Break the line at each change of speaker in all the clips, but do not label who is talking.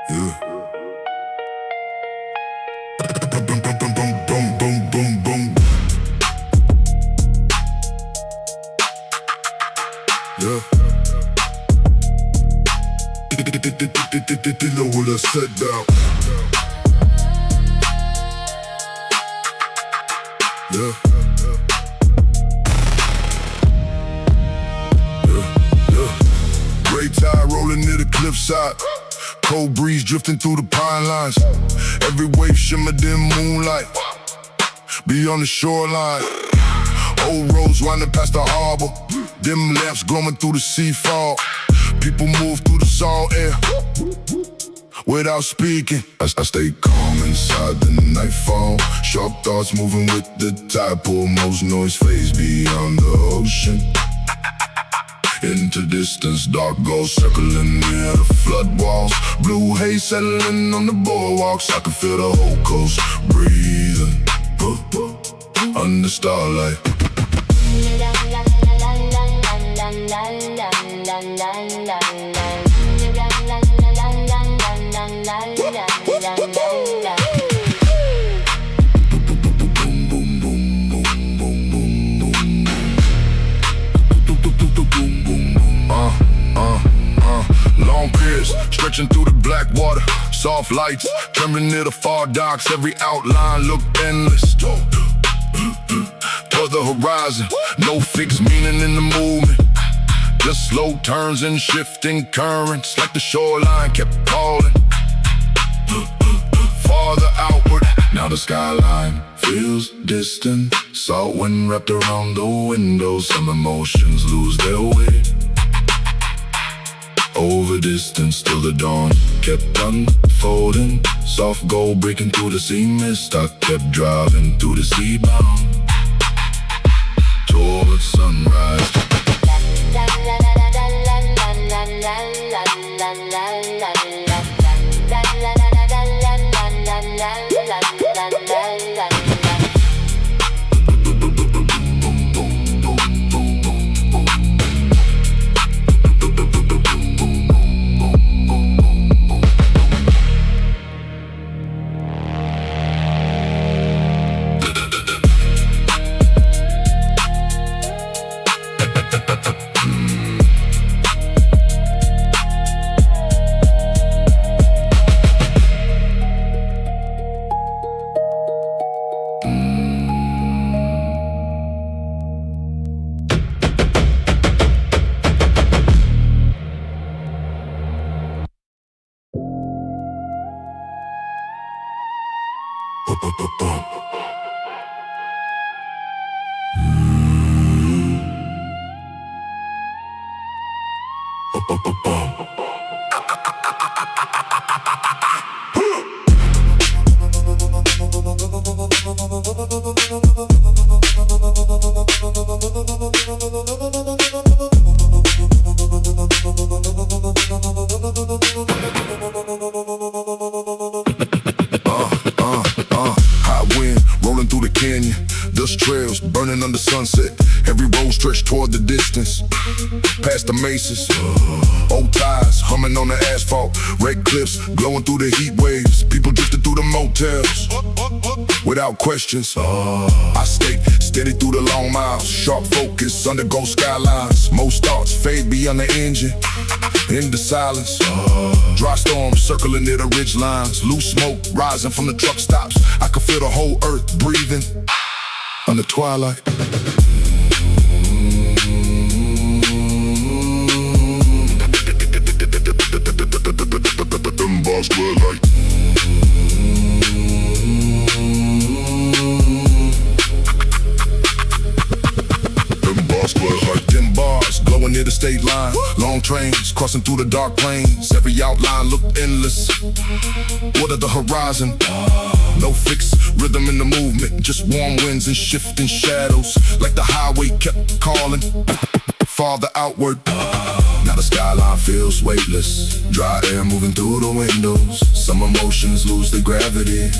Yeah. Boom, boom, boom, boom, boom, boom, boom, boom. Yeah. Know what I said now. Yeah. Gray tide rolling near the cliffside. Cold breeze drifting through the pine lines. Every wave shimmered in moonlight. Be on the shoreline. Old roads winding past the harbor. Dim lamps glowing through the sea fog. People move through the salt air without speaking. I stay calm inside the nightfall. Sharp thoughts moving with the tide pool. Most noise fades beyond the ocean. Into distance, dark ghosts circling near the flood walls. Blue haze settling on the boardwalks. I can feel the whole coast breathing under starlight. Long piers stretching through the black water. Soft lights trembling near the far docks. Every outline look endless toward the horizon. No fixed meaning in the movement, just slow turns and shifting currents. Like the shoreline kept calling farther outward. Now the skyline feels distant. Salt wind wrapped around the windows. Some emotions lose their way. Over distance till the dawn kept unfolding. Soft gold breaking through the sea mist. I kept driving through the Seabound towards sunrise. Hot wind rolling through the canyon. Dust trails burning under sunset. Every road stretched toward the distance, past the mesas. Old tires humming on the asphalt. Red cliffs glowing through the heat waves. People drifting through the motels without questions. I stay steady through the long miles. Sharp focus under gold skylines. Most thoughts fade beyond the engine into silence. Dry storms circling near the ridge lines. Loose smoke rising from the truck stops. I can feel the whole earth breathing under twilight. Them bars were like them bars glowing near the state line. Long trains crossing through the dark plains. Every outline looked endless. What at the horizon? No fixed rhythm in the movement, just warm winds and shifting shadows. Like the highway kept calling farther outward. Now the skyline feels weightless. Dry air moving through the windows. Some emotions lose their gravity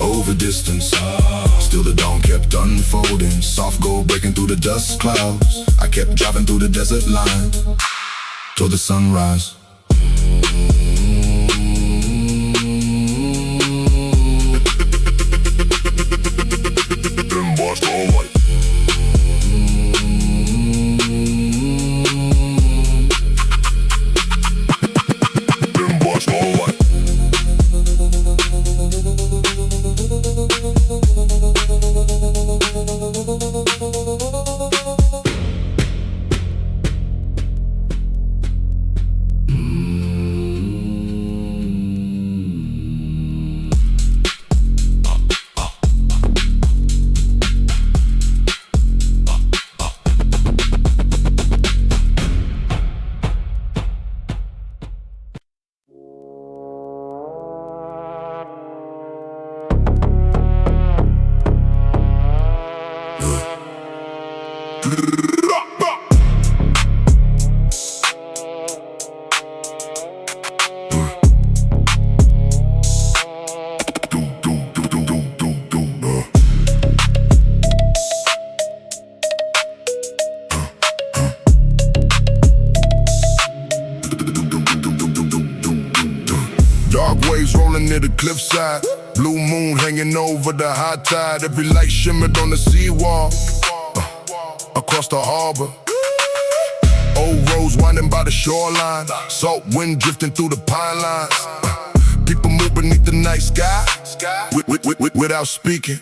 over distance. Still the dawn kept unfolding. Soft gold breaking through the dust clouds. I kept driving through the Desertline till the sunrise. island near the cliffside. Blue moon hanging over the high tide. Every light shimmered on the seawall. Across the harbor, old roads winding by the shoreline. Salt wind drifting through the pine lines. People move beneath the night sky without speaking.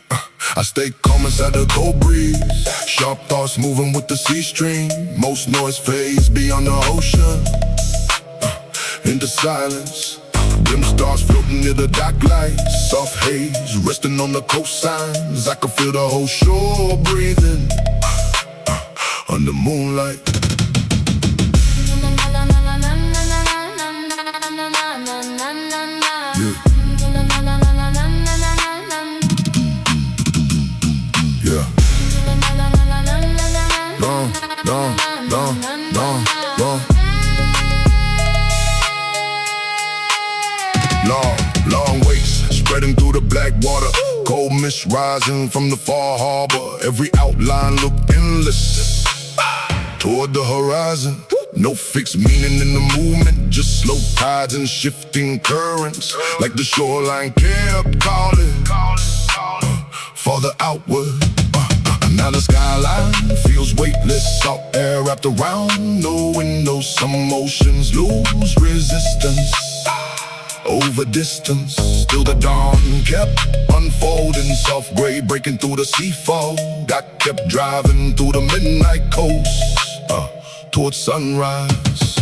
I stay calm inside the cold breeze. Sharp thoughts moving with the sea stream. Most noise fades beyond the ocean. Into silence, dim stars floating near the dock lights. Soft haze resting on the coastlines. I can feel the whole shore breathing under moonlight. Long waits spreading through the black water. Cold mist rising from the far harbor. Every outline look endless toward the horizon. No fixed meaning in the movement, just slow tides and shifting currents. Like the shoreline kept calling farther outward. Now the skyline feels weightless, salt air wrapped around no windows. Some oceans lose resistance over distance. Still the dawn kept unfolding, soft gray breaking through the sea fog. I kept driving through the midnight coast towards sunrise.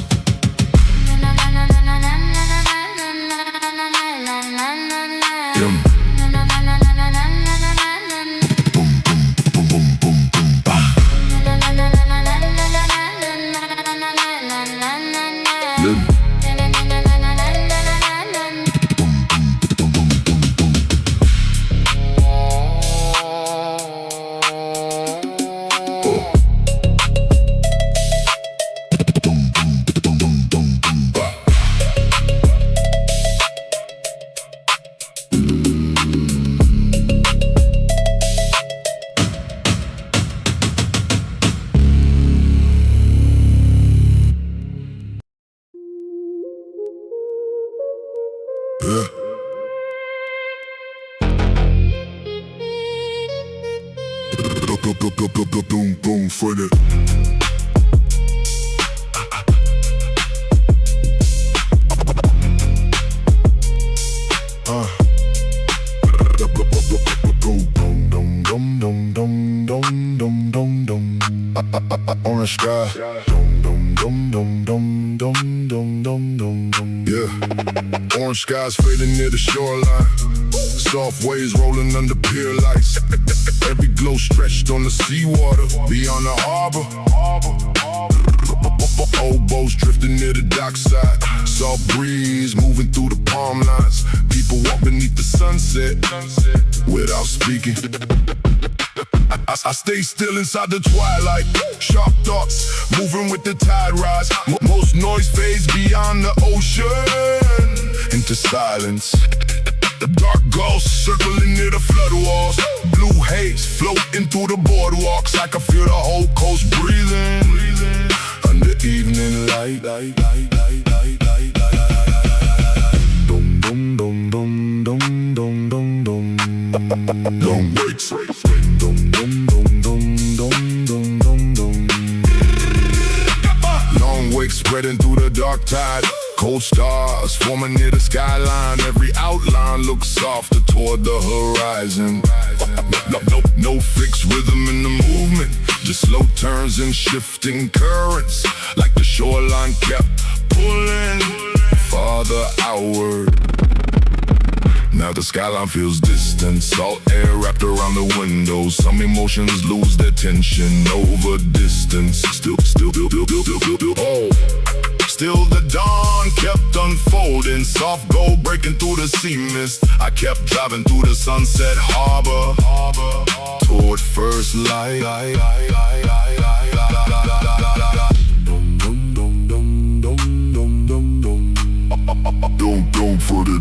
Boom, boom, for the Orange sky. Yeah. Orange skies fading near the shoreline. Soft waves rolling under pier lights. Every glow stretched on the seawater. Beyond the harbor, old boats drifting near the dockside. Soft breeze moving through the palm lines. People walk beneath the sunset without speaking. I stay still inside the twilight. Sharp thoughts moving with the tide rise. Most noise fades beyond the ocean into silence. The dark gulls circling near the flood walls. Blue haze floating through the boardwalks. I can feel the whole coast breathing under evening light. Dum dum dum dum dum dum dum dum. Long waits. Dum dum dum dum dum dum dum dum. Long wakes spreading through the dark tide. Cold stars forming near the skyline. Every outline looks softer toward the horizon. No fixed rhythm in the movement, just slow turns and shifting currents. Like the shoreline kept pulling farther outward. Now the skyline feels distant, salt air wrapped around the windows. Some emotions lose their tension over distance. Still, oh. Still the dawn kept unfolding, soft gold breaking through the sea mist. I kept driving through the sunset harbor toward first light. Don't for the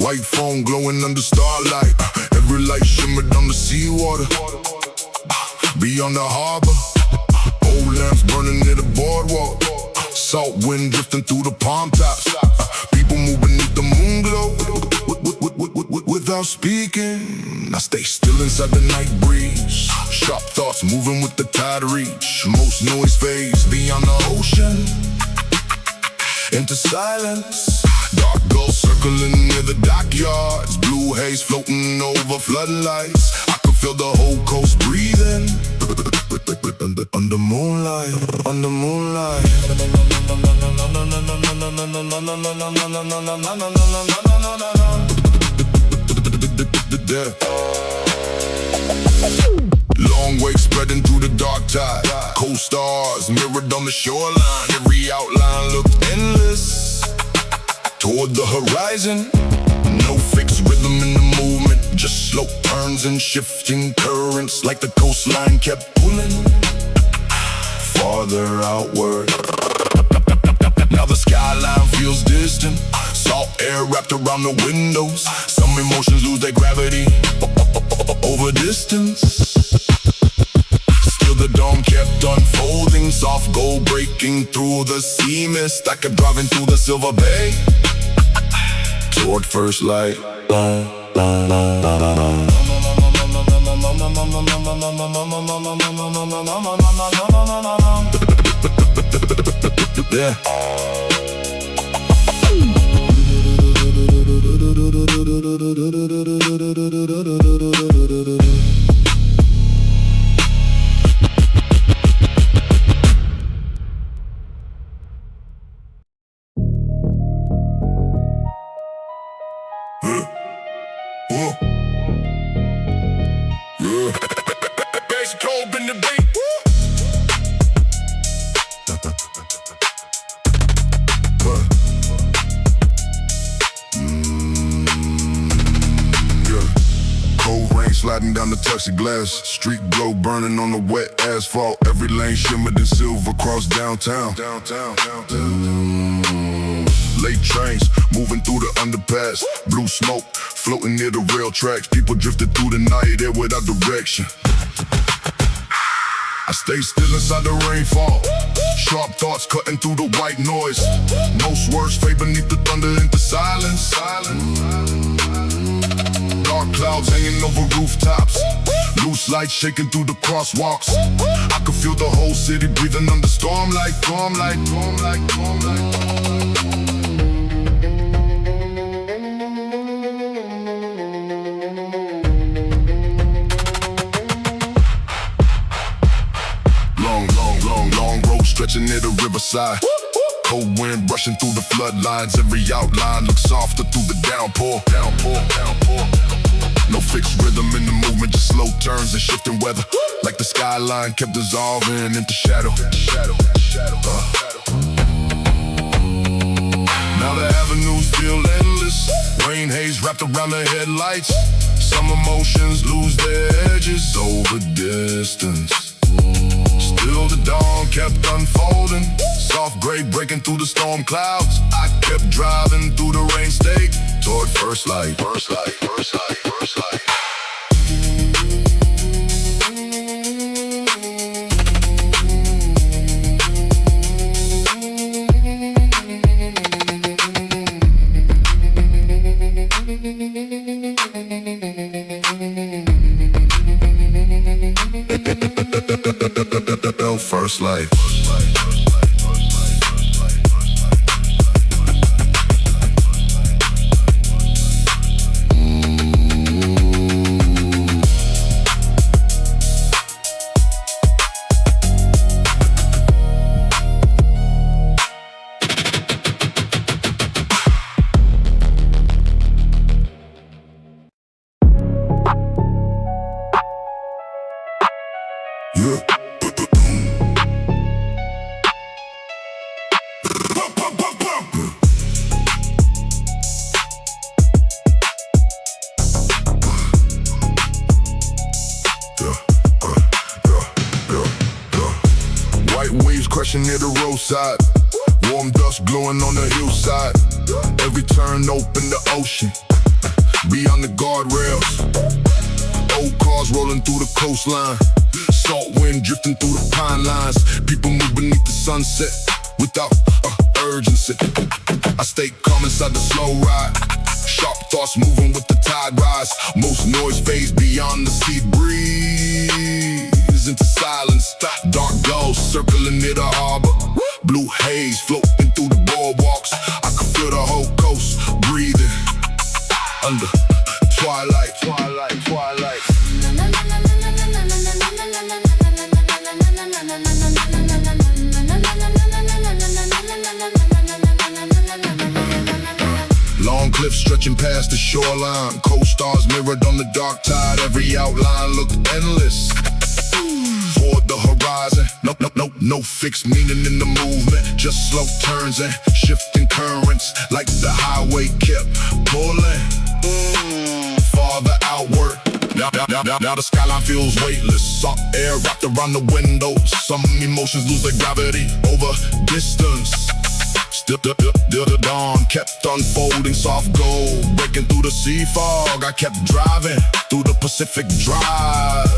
White phone glowing under starlight. Every light shimmered on the seawater. Beyond the harbor, old lamps burning near the boardwalk. Salt wind drifting through the palm tops. People move beneath the moon glow. Without speaking, I stay still inside the night breeze. Sharp thoughts moving with the tide reach. Most noise fades beyond the ocean into silence. Dark gulls circling near the dockyards. Blue haze floating over floodlights. I could feel the whole coast breathing under moonlight, under moonlight. Long wake spreading through the dark tide. Cold stars mirrored on the shoreline. Every outline looked endless toward the horizon. No fixed rhythm in the movement, just slow turns and shifting currents. Like the coastline kept pulling farther outward. Now the skyline feels distant. Salt air wrapped around the windows. Some emotions lose their gravity over distance. Still the dawn kept unfolding. Soft gold breaking through the sea mist. I kept driving through the silver bay toward first light. Yeah. Sliding down the plexiglass, street glow burning on the wet asphalt. Every lane shimmered in silver across downtown. Late trains moving through the underpass. Blue smoke floating near the rail tracks. People drifted through the night air without direction. I stay still inside the rainfall. Sharp thoughts cutting through the white noise. Most words fade beneath the thunder into silence. Dark clouds hanging over rooftops. Loose lights shaking through the crosswalks. I could feel the whole city breathing under stormlight. Long road stretching near the riverside. Cold wind rushing through the floodlines. Every outline looks softer through the downpour. No fixed rhythm in the movement, just slow turns and shifting weather. Like the skyline kept dissolving into shadow. Now the avenues feel endless. Rain haze wrapped around the headlights. Some emotions lose their edges over distance. Still the dawn kept unfolding. Soft gray breaking through the storm clouds. I kept driving through the Rainstate toward first light. First light. Crashing near the roadside. Warm dust glowing on the hillside. Every turn open the ocean. beyond the guardrails. Old cars rolling through the coastline. Salt wind drifting through the pine lines. People move beneath the sunset without urgency. I stay calm inside the slow ride. Sharp thoughts moving with the tide rise. Most noise fades beyond the sea breeze into silence. Dark gulls circling near the harbor. Blue haze floating through the boardwalks. I can feel the whole coast breathing under twilight, twilight, twilight. Long cliffs stretching past the shoreline. Cold stars mirrored on the dark tide. Every outline looked endless toward the horizon. No fixed meaning in the movement. Just slow turns and shifting currents. Like the highway kept pulling farther outward. Now the skyline feels weightless. Soft air wrapped around the windows. Some emotions lose their gravity over distance. Still the dawn kept unfolding, soft gold breaking through the sea fog. I kept driving through the Pacific Drive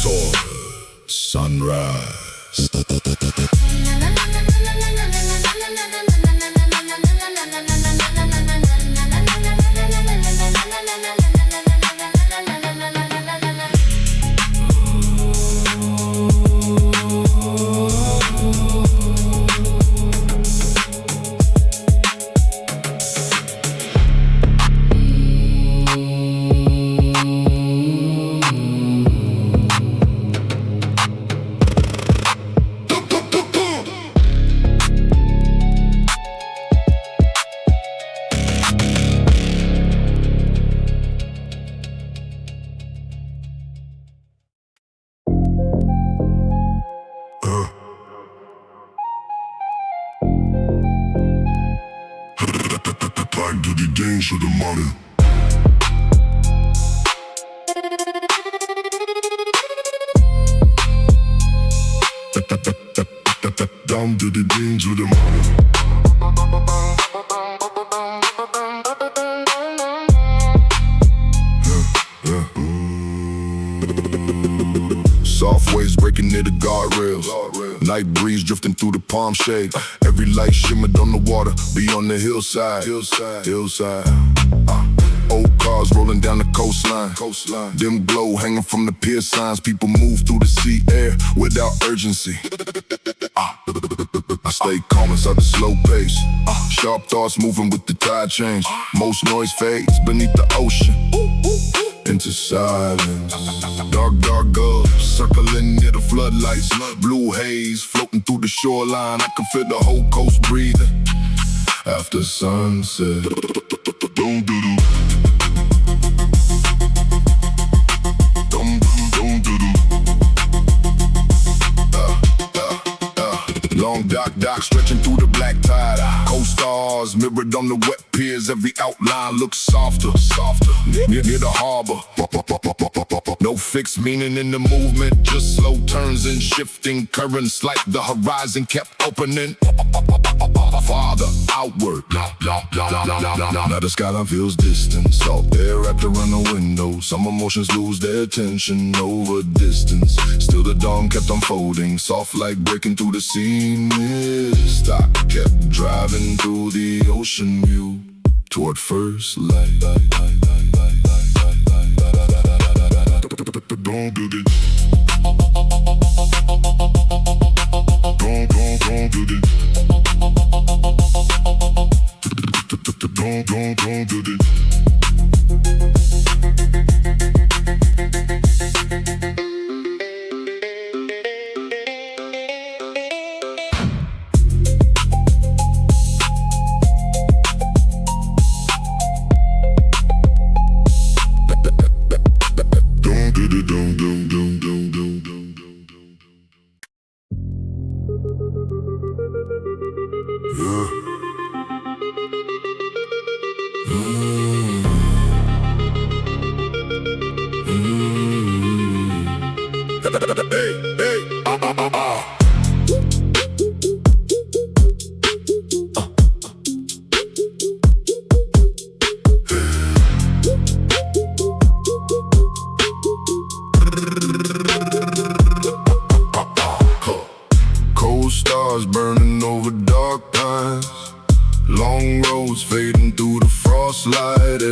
toward sunrise. To the danger of the money. Down to the danger of the money. Soft waves breaking near the guardrails. Night breeze drifting through the palm shade. Every light shimmered on the water beyond the hillside. Old cars rolling down the coastline. Dim glow hanging from the pier signs. People move through the sea air without urgency. I stay calm inside the slow pace. Sharp thoughts moving with the tide change. Most noise fades beneath the ocean into silence. Dark gulls circling near the floodlights. Blue haze floating through the shoreline. I can feel the whole coast breathing after sunset. Don't do do. Long dock stretching through the black tide. Coast stars mirrored on the wet piers. Every outline looks softer. Near the harbor. No fixed meaning in the movement. Just slow turns and shifting currents. Like the horizon kept opening farther outward. Now the skyline feels distant. Salt air wrapped around the window. Some emotions lose their tension over distance. Still the dawn kept unfolding. Soft light breaking through the sea mist. I kept driving through the Oceanview toward first light. Don't do this. Don't do this. Don't do this.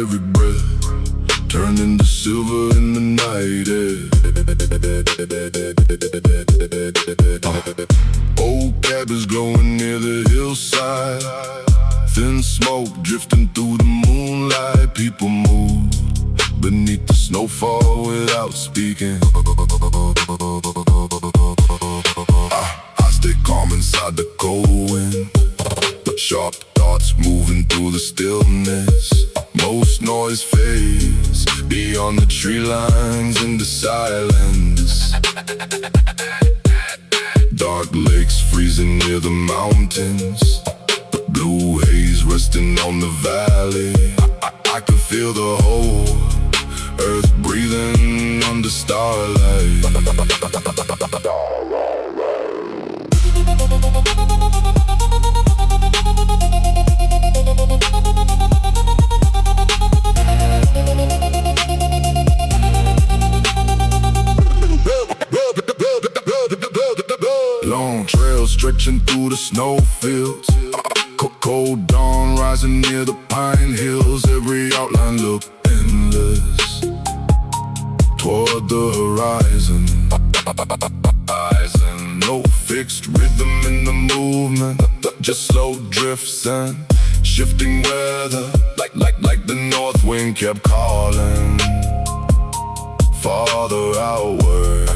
every breath, turning to silver in the night air. Old cabins glowing near the hillside, thin smoke drifting through the moonlight. People move beneath the snowfall without speaking. I stay calm inside the cold wind, sharp thoughts moving through the stillness. Most noise fades beyond the tree lines into silence. Dark lakes freezing near the mountains, blue haze resting on the valley. I can feel the whole earth breathing under starlight. Long trails stretching through the snowfields, cold dawn rising near the pine hills. Every outline look endless toward the horizon. No fixed rhythm in the movement, just slow drifts and shifting weather. Like the north wind kept calling farther outward.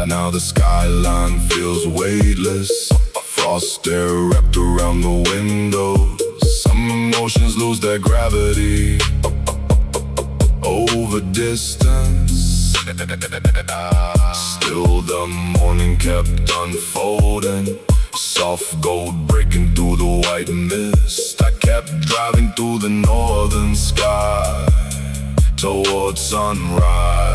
Now the skyline feels weightless, frost air wrapped around the windows. Some emotions lose their gravity over distance. Still the morning kept unfolding, soft gold breaking through the white mist. I kept driving through the northern sky towards sunrise.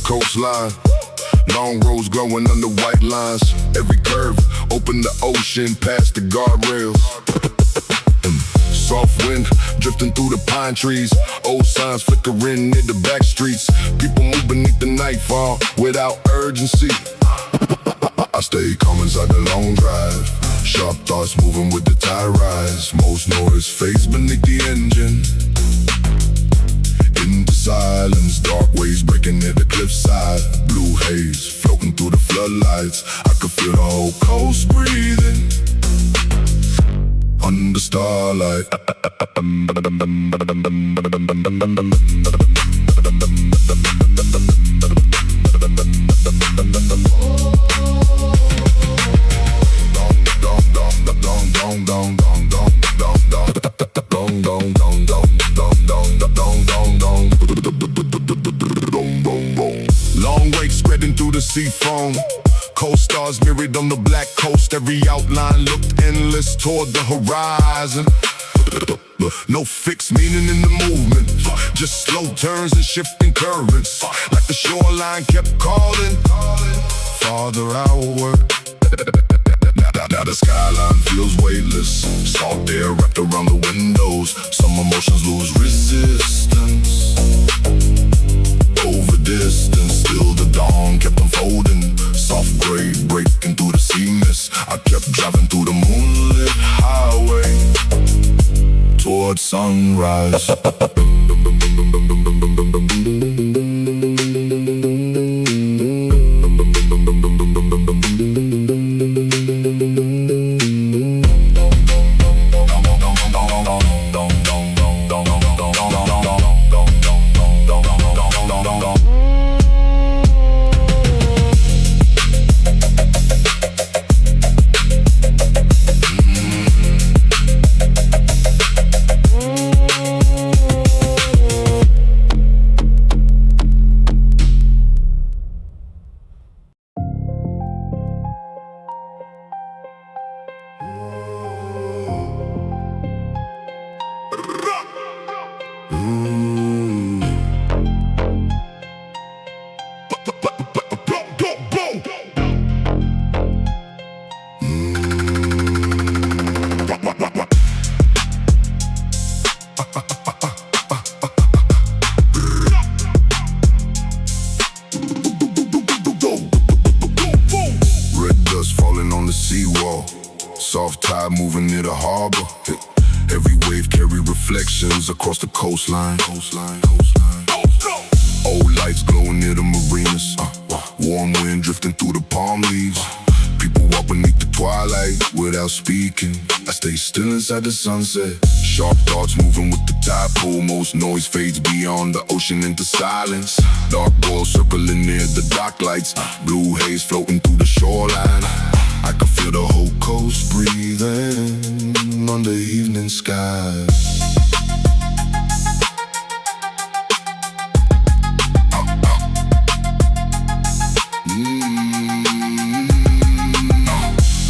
Coastline, long roads glowing under white lines. Every curve open the ocean past the guardrails. Soft wind drifting through the pine trees, old signs flickering near the back streets. People move beneath the nightfall without urgency. I stay calm inside the long drive, sharp thoughts moving with the tide rise. Most noise fades beneath the engine into silence. Dark waves breaking near the cliffside, blue haze floating through the floodlights. I could feel the whole coast breathing under starlight. Long wake spreading through the sea foam, cold stars mirrored on the black coast. Every outline looked endless toward the horizon. No fixed meaning in the movement, just slow turns and shifting currents. Like the shoreline kept calling farther outward. Now the skyline feels weightless, salt air wrapped around the windows. Some emotions lose resistance over distance. Still the dawn kept unfolding, soft gray breaking through the sea mist. I kept driving through the moonlit highway towards sunrise. Soft tide moving near the harbor. Every wave carry reflections across the coastline. Old lights glowing near the marinas. Warm wind drifting through the palm leaves. People walk beneath the twilight without speaking. I stay still inside the sunset. Sharp thoughts moving with the tide pool. Most noise fades beyond the ocean into silence. Dark boils circling near the dock lights. Blue haze floating through the shoreline. I can feel the whole coast breathing under evening skies.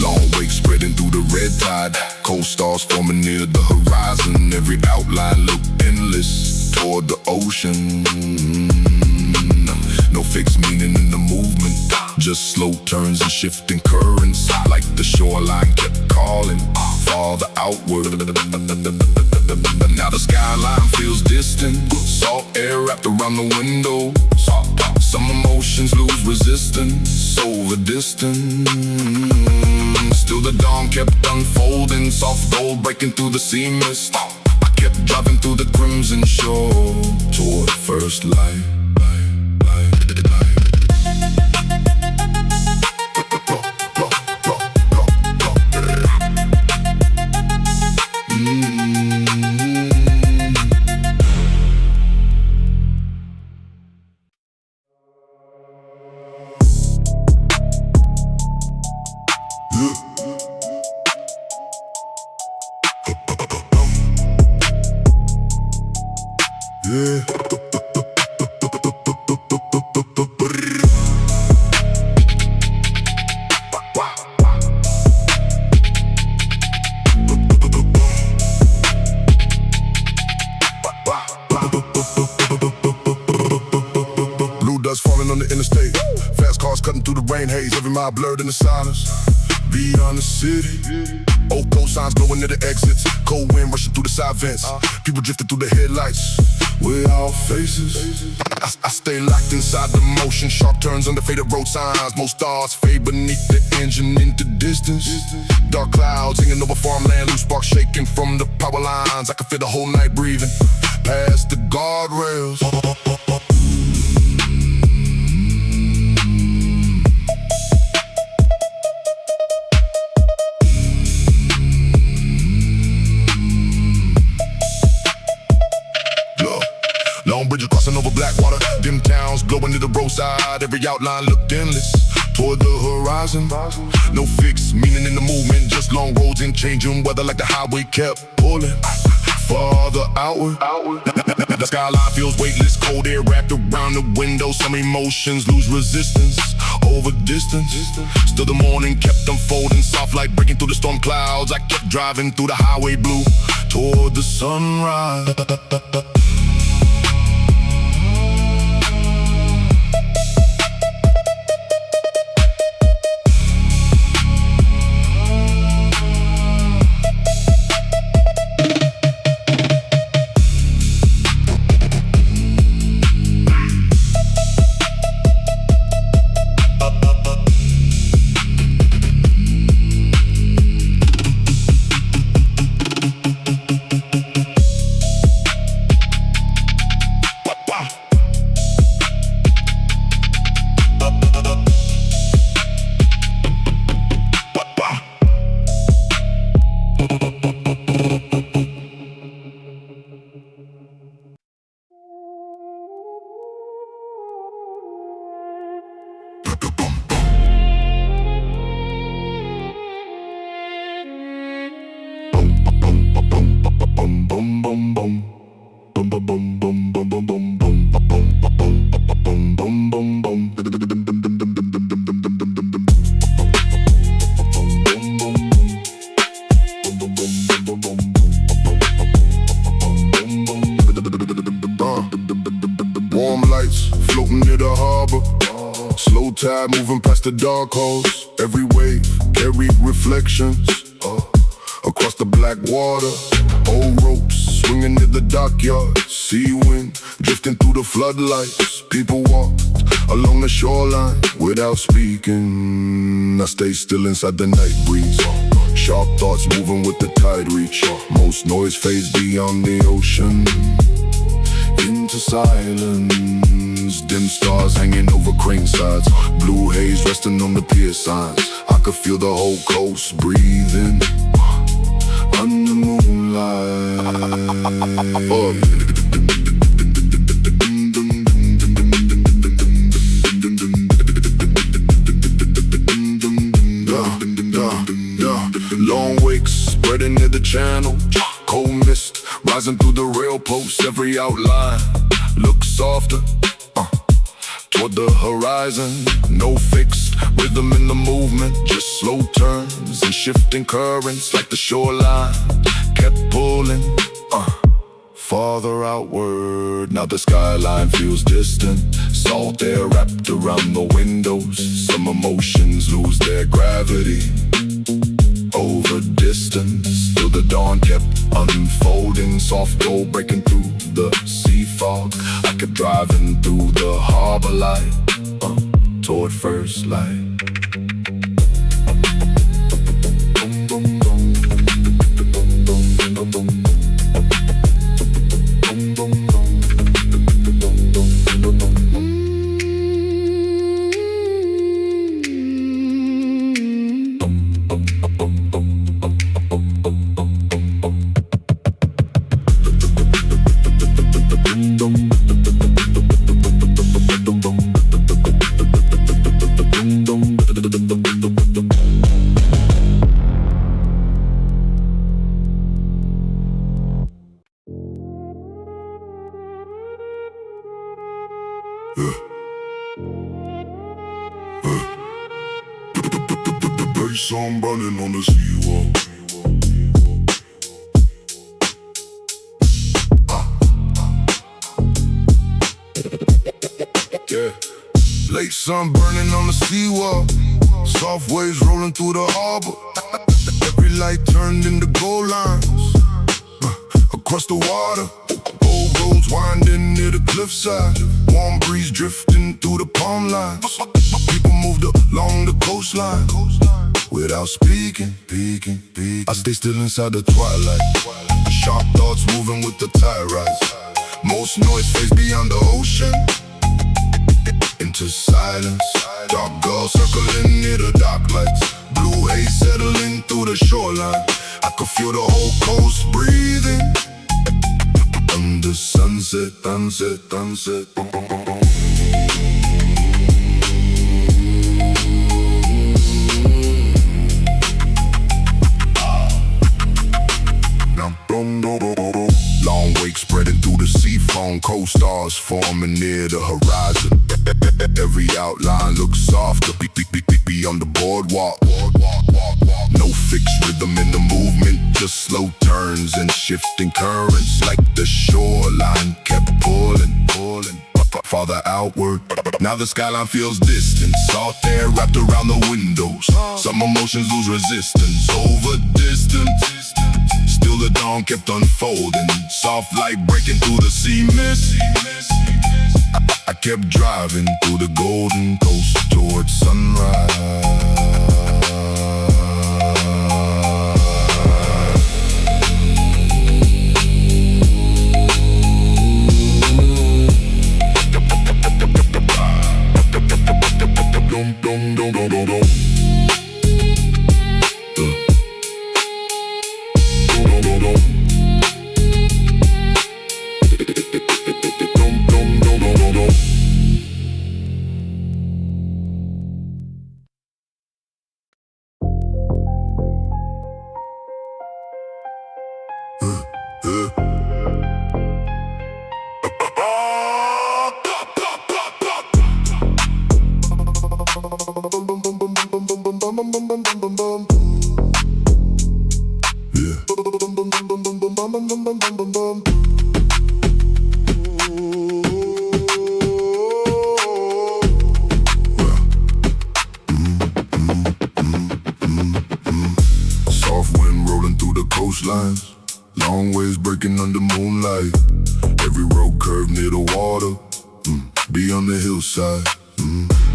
Long wake spreading through the red tide. Cold stars forming near the horizon. Every outline look endless toward the ocean. No fixed meaning in the movement, just slow turns and shifting currents. Like the shoreline kept calling farther outward. Now the skyline feels distant. Salt air wrapped around the window. Some emotions lose resistance over distance. Still the dawn kept unfolding, soft gold breaking through the sea mist. I kept driving through the crimson shore toward first light. Yeah. Blue dust falling on the interstate. Fast cars cutting through the rain haze. Every mile blurred in the silence. Beyond the city, old coast signs glowing near the exits. Cold wind rushing through the side vents. People drifting through the headlights with our faces. I stay locked inside the motion. Sharp turns under faded road signs. Most stars fade beneath the engine into distance. Dark clouds hanging over farmland. Loose sparks shaking from the power lines. I can feel the whole night breathing past the guardrails. Long bridges crossing over black water. Dim towns glowing to the roadside. Every outline looked endless toward the horizon. No fixed meaning in the movement. Just long roads and changing weather like the highway kept pulling farther outward. The skyline feels weightless. Cold air wrapped around the window. Some emotions lose resistance over distance. Still the morning kept unfolding. Soft light breaking through the storm clouds. I kept driving through the highway blue toward the sunrise. tide moving past the dark holes. Every wave carried reflections across the black water. Old ropes swinging in the dockyard. Sea wind drifting through the floodlights. People walked along the shoreline without speaking. I stay still inside the night breeze. Sharp thoughts moving with the tide reach. Most noise fades beyond the ocean into silence. Dim stars hanging over crane sides. Blue haze resting on the pier signs. I could feel the whole coast breathing under moonlight. Long wakes spreading near the channel. Cold mist rising through the rail posts. Every outline looks softer toward the horizon. No fixed rhythm in the movement, just slow turns and shifting currents. Like the shoreline kept pulling farther outward. Now the skyline feels distant. Salt air wrapped around the windows. Some emotions lose their gravity over distance, till the dawn kept unfolding. Soft gold breaking through the sea fog. I kept driving through the Harborlight toward first light. Song burning on the seawall. Yeah. Late sun burning on the seawall. Soft waves rolling through the harbor. Every light turned into gold lines across the water. Old roads winding near the cliffside. Warm breeze drifting through the palm lines. People moved along the coastline without speaking. I stay still inside the twilight. Sharp thoughts moving with the tide rise. Most noise fades beyond the ocean into silence. Dark gulls circling near the dock lights. Blue haze settling through the shoreline. I could feel the whole coast breathing under sunset. Long wake spreading through the sea foam. Cold stars forming near the horizon. Every outline looks softer beyond the boardwalk. No fixed rhythm in the movement, just slow turns and shifting currents. Like the shoreline kept pulling farther outward. Now the skyline feels distant. Salt air wrapped around the windows. Some emotions lose resistance over distance. Still the dawn kept unfolding. Soft light breaking through the sea mist. I kept driving through the golden coast towards sunrise. coastlines, long waves breaking under moonlight. Every road curve near the water, be on the hillside.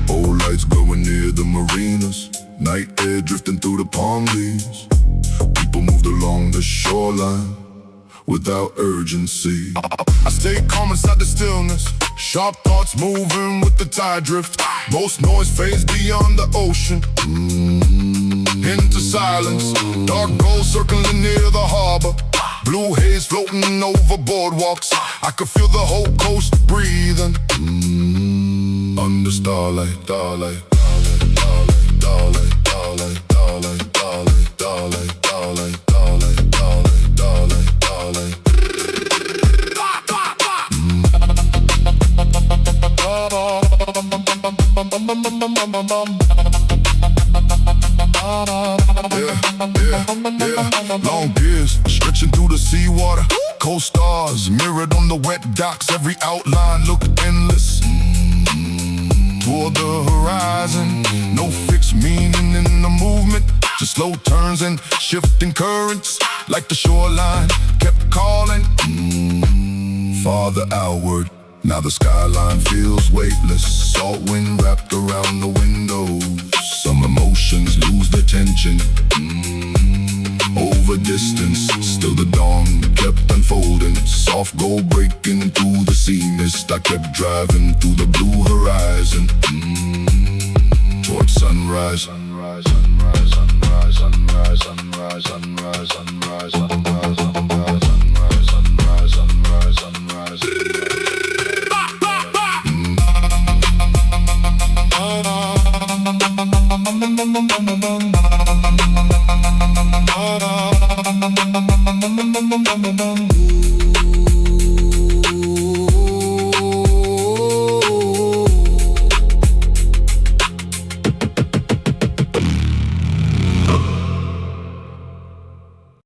Old lights glowing near the marinas, night air drifting through the palm leaves. People moved along the shoreline without urgency. I stay calm inside the stillness, sharp thoughts moving with the tide drift. Most noise fades beyond the ocean, into silence. Dark gold circling near the harbor, blue haze floating over boardwalks. I could feel the whole coast breathing, under starlight, starlight, starlight, starlight, starlight, starlight, starlight, starlight, starlight, starlight, starlight, starlight, starlight. Long piers stretching through the seawater, coast stars mirrored on the wet docks. Every outline looked endless toward the horizon. No fixed meaning in the movement, just slow turns and shifting currents. Like the shoreline kept calling, farther outward. Now the skyline feels weightless, salt wind wrapped around the windows. Some emotions lose their tension, over distance. Still the dawn kept unfolding, soft gold breaking through the sea mist. I kept driving through the blue horizon, towards sunrise. Sunrise, sunrise, sunrise, sunrise, sunrise, sunrise, sunrise, sunrise, sunrise.